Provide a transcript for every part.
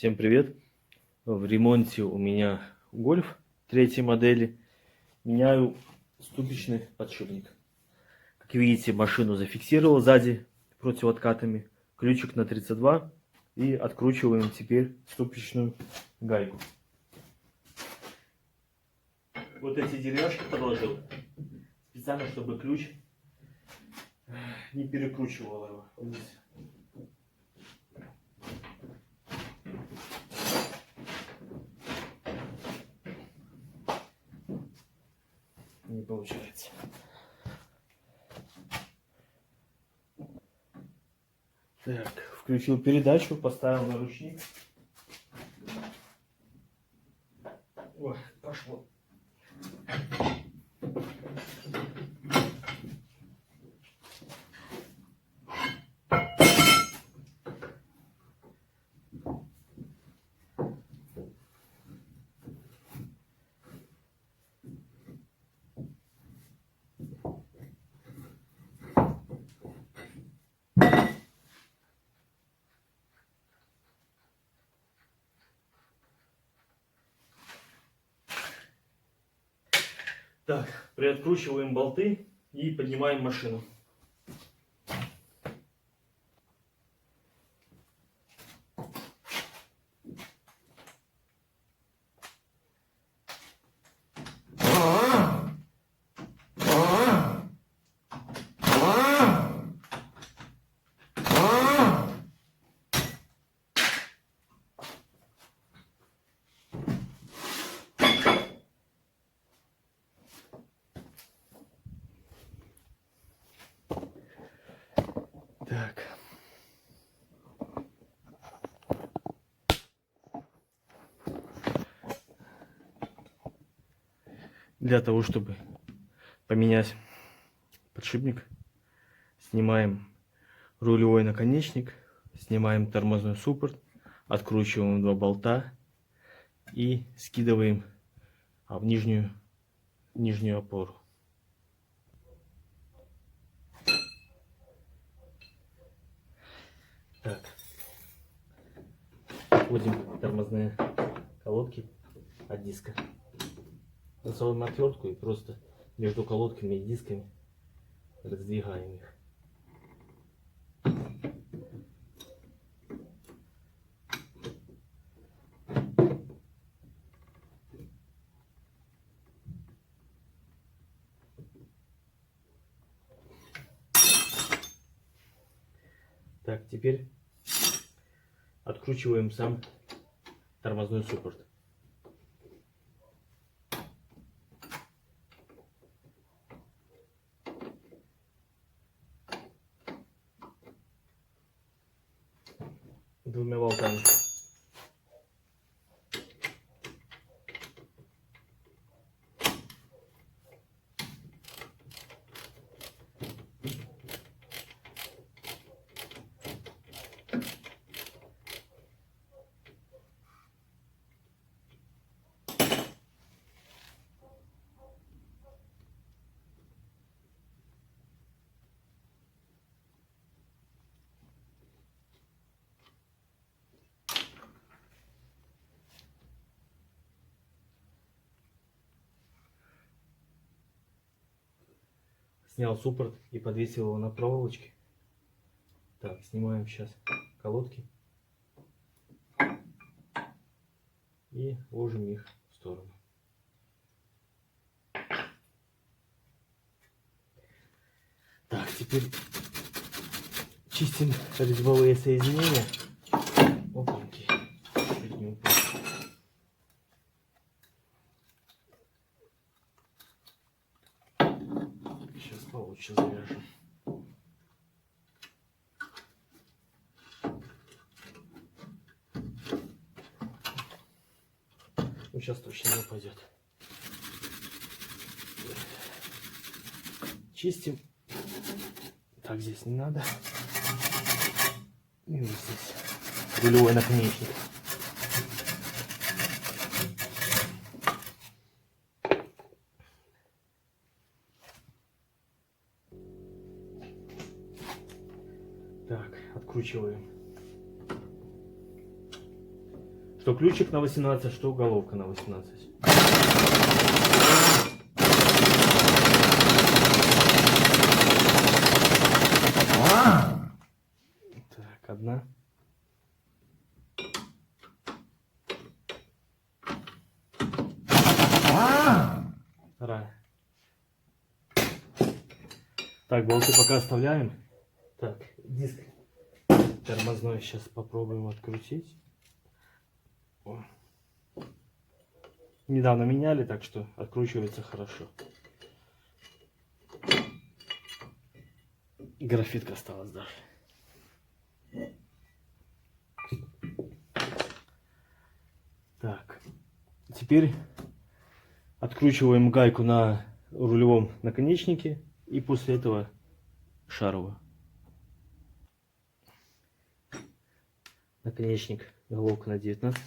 Всем привет! В ремонте у меня Гольф третьей модели. Меняю ступичный подшипник. Как видите, машину зафиксировал сзади противооткатами. Ключик на 32. И откручиваем теперь ступичную гайку. Вот эти деревяшки подложил. Специально, чтобы ключ не перекручивал его вниз. Не получается. Так, включил передачу, поставил на ручник. Ой, пошло. Так, приоткручиваем болты и поднимаем машину. Так. Для того, чтобы поменять подшипник, снимаем рулевой наконечник, снимаем тормозной суппорт, откручиваем два болта и скидываем в нижнюю опору. Так. Отводим тормозные колодки от диска. Засовываем отвертку и просто между колодками и дисками раздвигаем их. Так, теперь откручиваем сам тормозной суппорт. Двумя болтами. Снял суппорт и подвесил его на проволочке. Так, снимаем сейчас колодки и ложим их в сторону. Так, теперь чистим резьбовые соединения. Опаньки. Чуть не упал. Сейчас получше завяжем. Ну, сейчас точно не упадет. Чистим. Так, здесь не надо. И вот здесь рулевой наконечник. Так, откручиваем Что ключик на 18, что головка на 18. Так, одна. Вторая. Так, болты пока оставляем. Так, диск тормозной сейчас попробуем открутить. О. Недавно меняли, так что откручивается хорошо. Графитка осталась даже. Так, теперь откручиваем гайку на рулевом наконечнике и после этого шаровую. Наконечник, головка на 19.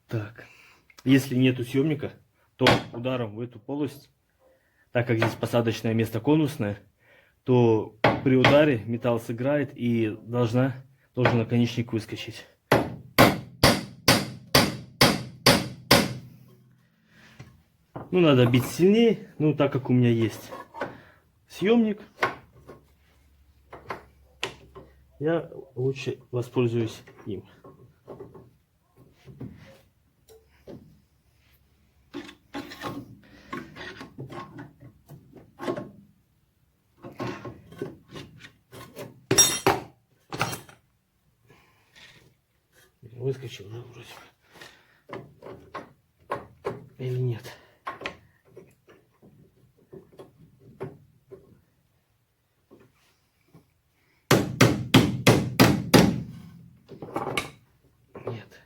Так, если нету съемника, то ударом в эту полость, так как здесь посадочное место конусное, то при ударе металл сыграет и должен наконечник выскочить. Ну, надо бить сильнее, ну, так как у меня есть съемник, я лучше воспользуюсь им. Выскочил уже вроде бы. Или нет? Нет.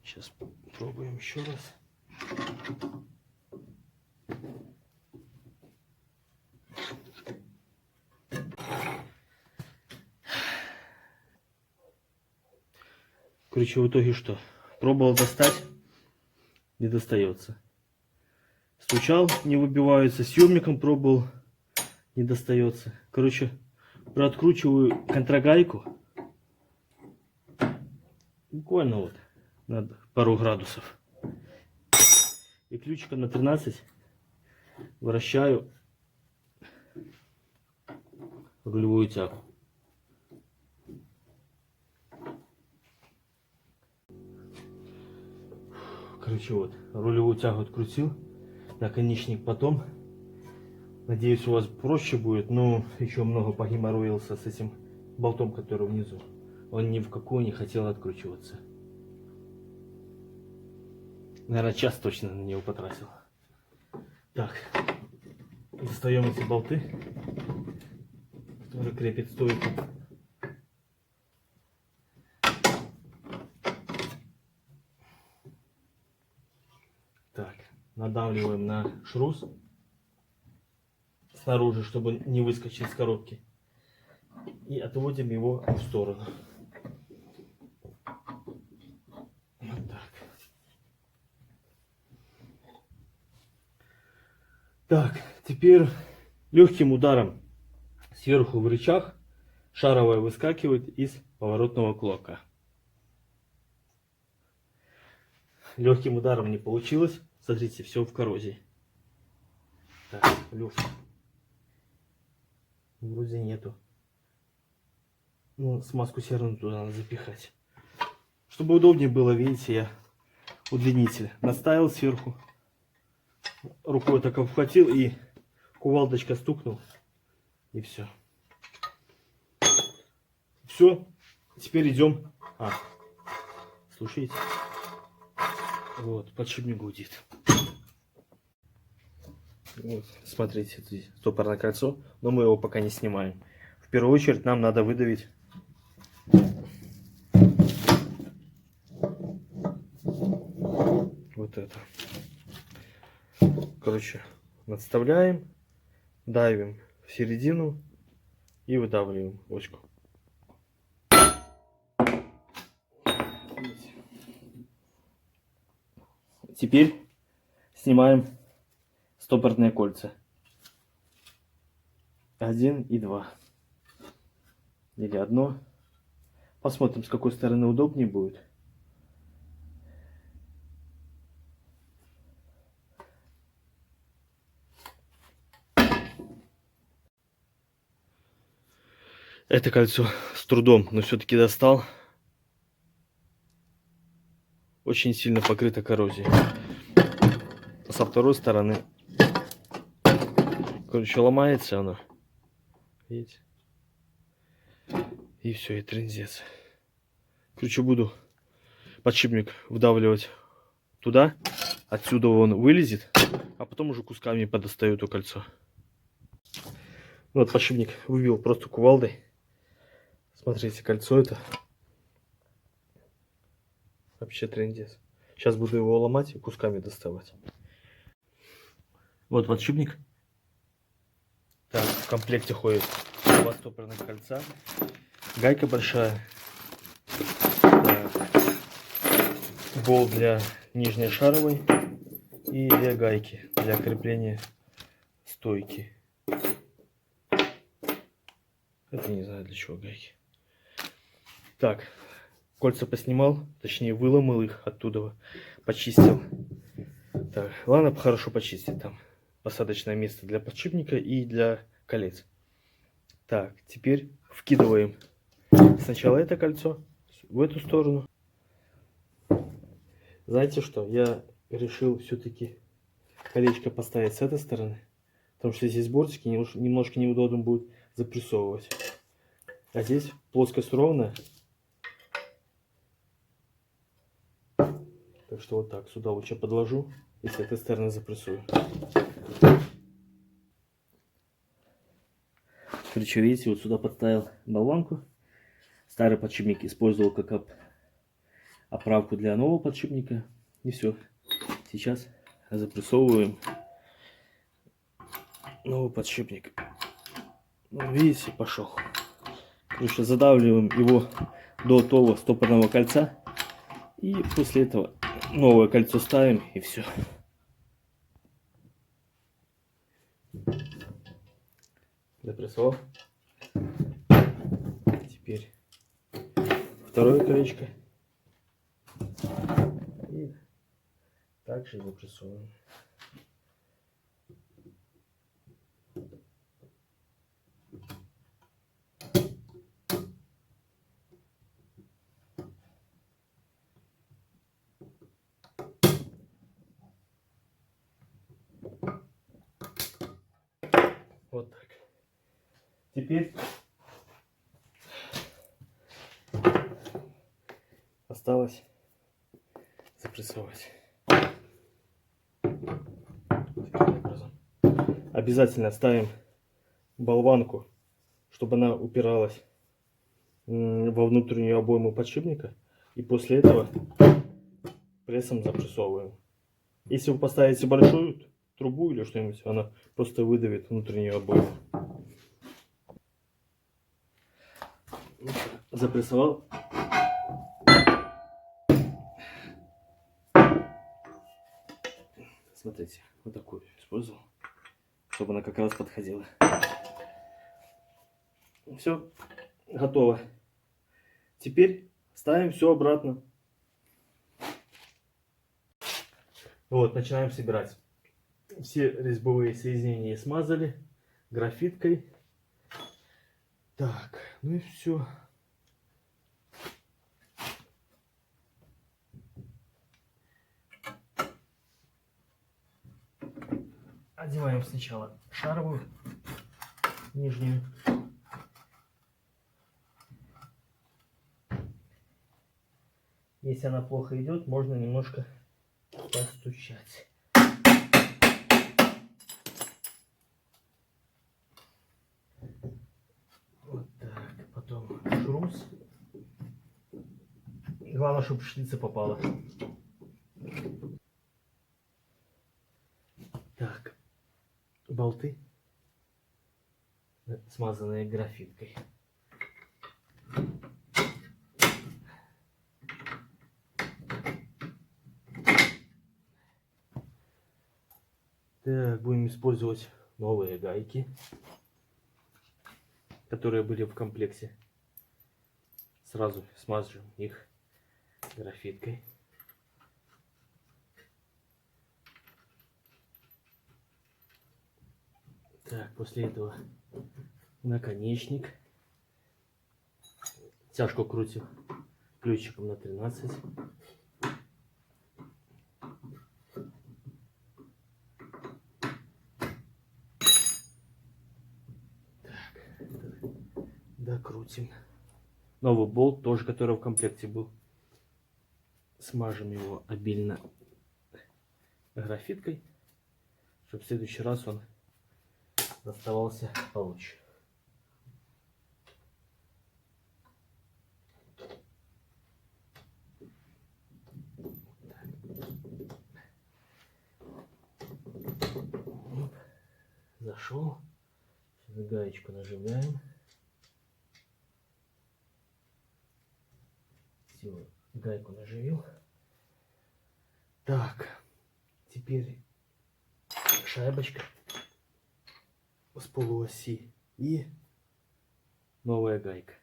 Сейчас пробуем еще раз. Короче, в итоге что? Пробовал достать, не достается. Стучал, не выбивается. Съемником пробовал, не достается. Короче, прооткручиваю контрагайку. Буквально вот на пару градусов. И ключиком на 13 вращаю рулевую тягу. Короче, вот, рулевую тягу открутил, наконечник потом. Надеюсь, у вас проще будет, но еще много погеморроился с этим болтом, который внизу. Он ни в какую не хотел откручиваться. Наверное, час точно на него потратил. Так, достаем эти болты, которые крепят стойку. Так, надавливаем на шрус снаружи, чтобы не выскочить из коробки. И отводим его в сторону. Вот так. Так, теперь легким ударом сверху в рычаг шаровая выскакивает из поворотного кулака. Легким ударом не получилось. Смотрите, все в коррозии. Так, люфт. Вроде нету. Ну, смазку все равно туда надо запихать. Чтобы удобнее было, видите, я удлинитель наставил сверху. Рукой так обхватил и кувалдочка стукнул. И все. Все. Теперь идем. Слушайте. Вот, подшипник гудит. Вот, смотрите, здесь стопорное кольцо, но мы его пока не снимаем. В первую очередь нам надо выдавить вот это. Короче, надставляем, давим в середину и выдавливаем очку. Теперь снимаем стопорные кольца. 1 и 2. Или одно. Посмотрим, с какой стороны удобнее будет. Это кольцо с трудом, но все-таки достал. Очень сильно покрыто коррозией. Со второй стороны, короче, ломается оно. Видите? И все, и трындец. Короче, буду подшипник вдавливать туда. Отсюда он вылезет, а потом уже кусками подостаю это кольцо. Вот подшипник выбил просто кувалдой. Смотрите, кольцо это вообще трындец. Сейчас буду его ломать и кусками доставать. Вот подшипник. Так, в комплекте ходит 2 стопорных кольца, гайка большая, болт для нижней шаровой и 2 гайки для крепления стойки. Это не знаю для чего гайки. Так, кольца поснимал, точнее выломал их оттуда, почистил. Так, ладно, хорошо почистить там посадочное место для подшипника и для колец. Так, теперь вкидываем сначала это кольцо в эту сторону. Знаете что, я решил все-таки колечко поставить с этой стороны, потому что здесь бортики немножко неудобно будет запрессовывать. А здесь плоскость ровная. Так что вот так, сюда лучше подложу и с этой стороны запрессую. Короче, видите, вот сюда подставил болванку. Старый подшипник использовал как оправку для нового подшипника. И все. Сейчас запрессовываем новый подшипник. Ну, видите, пошел. Короче, задавливаем его до того стопорного кольца. И после этого новое кольцо ставим и все. Запрессовал. Теперь второе колечко. И также запрессовываем. Вот так. Теперь осталось запрессовать. Обязательно ставим болванку, чтобы она упиралась во внутреннюю обойму подшипника. И после этого прессом запрессовываем. Если вы поставите большую трубу или что-нибудь, она просто выдавит внутреннюю обойму. Запрессовал. Смотрите, вот такую использовал, чтобы она как раз подходила. Все, готово. Теперь ставим все обратно. Вот, начинаем собирать. Все резьбовые соединения смазали графиткой. Так, ну и все. Одеваем сначала шаровую нижнюю. Если она плохо идет, можно немножко постучать. Вот так. Потом шрус. Главное, чтобы шлица попала. Так. Болты, смазанные графиткой. Так, будем использовать новые гайки, которые были в комплекте. Сразу смажем их графиткой. Так, после этого наконечник. Тяжко крутим ключиком на 13. Так, докрутим. Новый болт, тоже который в комплекте был. Смажем его обильно графиткой, чтобы в следующий раз он доставался получше. Зашел. Сейчас гаечку нажимаем. Все, гайку наживил. Так, теперь шайбочка с полуоси и новая гайка.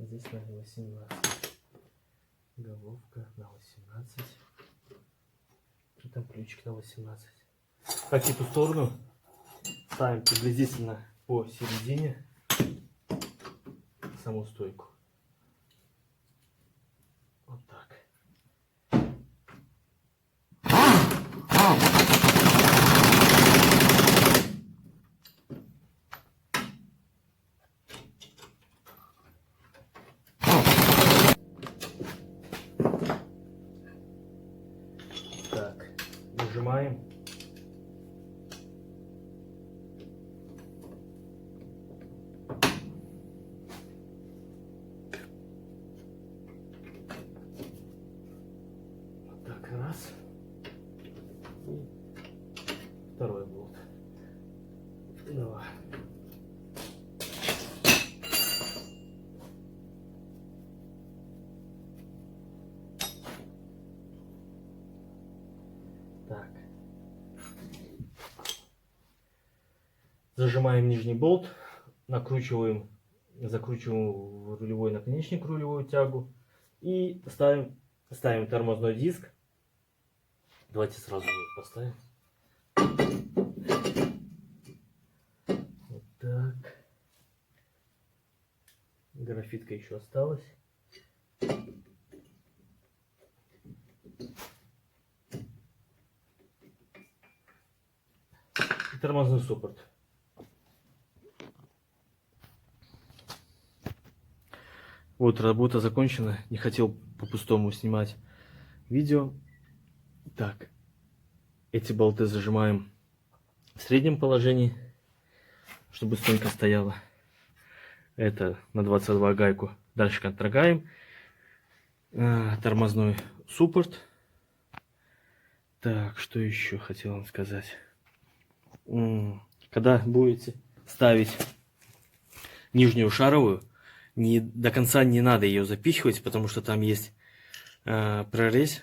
Здесь на 18. Головка на 18. И там ключик на 18. Как и ту сторону ставим приблизительно по середине саму стойку. Вот так. Так, нажимаем. Вот так, раз. И второй болт. Два. Так. Зажимаем нижний болт, накручиваем, закручиваем в рулевой наконечник, рулевую тягу и ставим тормозной диск. Давайте сразу его поставим. Вот так. Графитка еще осталась. И тормозной суппорт. Вот, работа закончена. Не хотел по-пустому снимать видео. Так, эти болты зажимаем в среднем положении, чтобы стойка стояла. Это на 22 гайку. Дальше контрагаем. Тормозной суппорт. Так, что еще хотел вам сказать. Когда будете ставить нижнюю шаровую, до конца не надо ее запихивать, потому что там есть прорез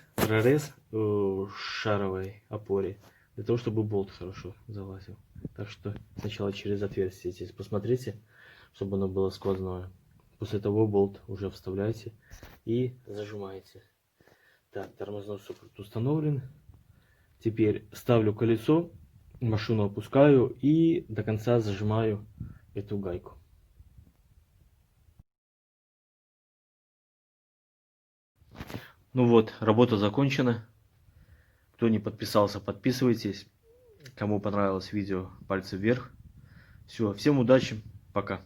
шаровой опоре, для того, чтобы болт хорошо залазил. Так что сначала через отверстие здесь посмотрите, чтобы оно было сквозное. После того болт уже вставляете и зажимаете. Так, тормозной суппорт установлен. Теперь ставлю колесо, машину опускаю и до конца зажимаю эту гайку. Ну вот, работа закончена. Кто не подписался, подписывайтесь. Кому понравилось видео, пальцы вверх. Все, всем удачи, пока.